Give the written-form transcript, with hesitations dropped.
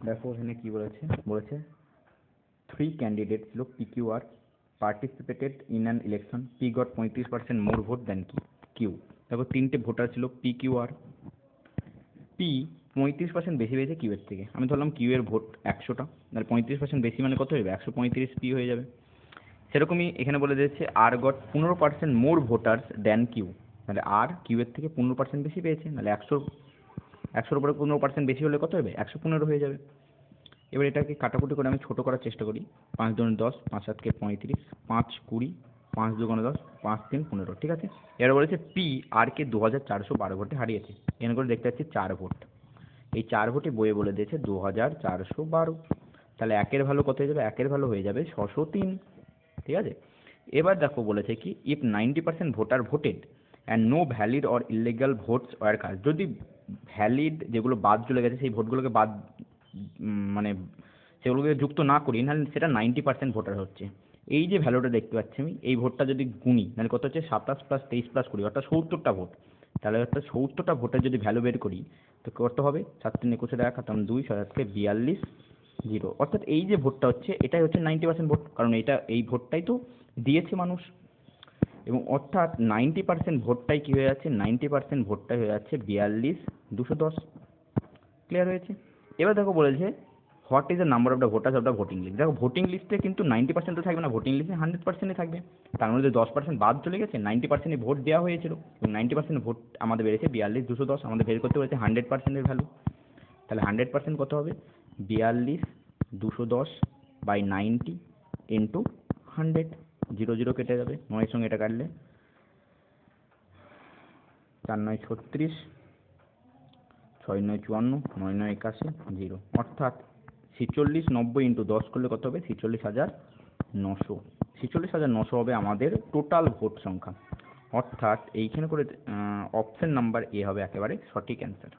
দেখো এখানে কি বলেছে, বলেছে 3 candidates লোক PQR participated in an election. P got 35% more vote than Q. দেখো তিনটে ভোটার ছিল PQR, P 35% বেশি পেয়েছে কিউ এর থেকে। আমি ধরলাম কিউ এর ভোট 100টা, তাহলে 35% বেশি মানে কত হবে? 135 P হয়ে যাবে। সেরকমই এখানে বলে দিয়েছে আর গট 15% মোর ভোটার্স দেন কিউ, তাহলে আর কিউ এর থেকে 15% বেশি পেয়েছে, নাহলে 100-100-র উপরে 15% বেশি হলে কত হবে? 115 হয়ে যাবে। এবার এটাকে কাটাকুটি করে আমি ছোট করার চেষ্টা করি। 5 দুগুণে 10, 5 7 35, 5 20, 5 দুগুণে 10, 5 3 15, ঠিক আছে। এবার বলেছে পি আর কে 2412 ভোটে হারিয়েছে। এখানে করে দেখতে পাচ্ছি 4 ভোট, এই 4 ভোটে বইয়ে বলে দিয়েছে 2412, তাহলে একের ভ্যালু কত হয়ে যাবে? একের ভ্যালু হয়ে যাবে 603, ঠিক আছে। এবার দেখো বলেছে কি if 90% voter voted and no valid or illegal votes were cast, যদি ভ্যালিড যেগুলো বাদ চলে গেছে সেই ভোটগুলোকে বাদ মানে সেগুলোকে যুক্ত না করি, নাহলে সেটা 90% ভোটার হচ্ছে। এই যে ভ্যালুটা দেখতে পাচ্ছি আমি, এই ভোটটা যদি গুনি তাহলে কত হচ্ছে? 27 + 23 + 20 অর্থাৎ 70টা ভোট। তাহলে অর্থাৎ 70টা ভোটের যদি ভ্যালু বের করি তো কত হবে? 7 3 21 টাকা খাতাম 2 7 42 0, অর্থাৎ এই যে ভোটটা হচ্ছে এটাই হচ্ছে 90% ভোট, কারণ এই ভোটটাই তো দিয়েছে মানুষ। এবং অর্থাৎ 90% ভোটটাই কি হয়ে যাচ্ছে? 90% ভোটটাই হয়ে যাচ্ছে 42210। ক্লিয়ার হয়েছে? এবার দেখো বলেছে what is the number of the voters of the voting list. দেখো ভোটিং লিস্টে কিন্তু 90% তো থাকবে না, ভোটিং লিস্টে 100%ই থাকবে। তার মধ্যে 10% বাদ চলে গেছে, 90%ই ভোট দেওয়া হয়েছিল, এবং 90% ভোট আমাদের বেড়েছে 42210। আমাদের বের করতে বলেছে 100%-এর ভ্যালু, তাহলে 100% কত হবে? 42210/90 ইন্টু 100, 0 0 কেটে যাবে, 9-এর সঙ্গে এটা কাটলে 4 9 36, 6 9 54, 9 9 81, 0, অর্থাৎ 46 90 ইন্টু 10 করলে কত হবে? 46,900। 46,900 হবে আমাদের টোটাল ভোট সংখ্যা। অর্থাৎ এইখানে করে অপশন নাম্বার এ হবে একেবারে সঠিক অ্যান্সার।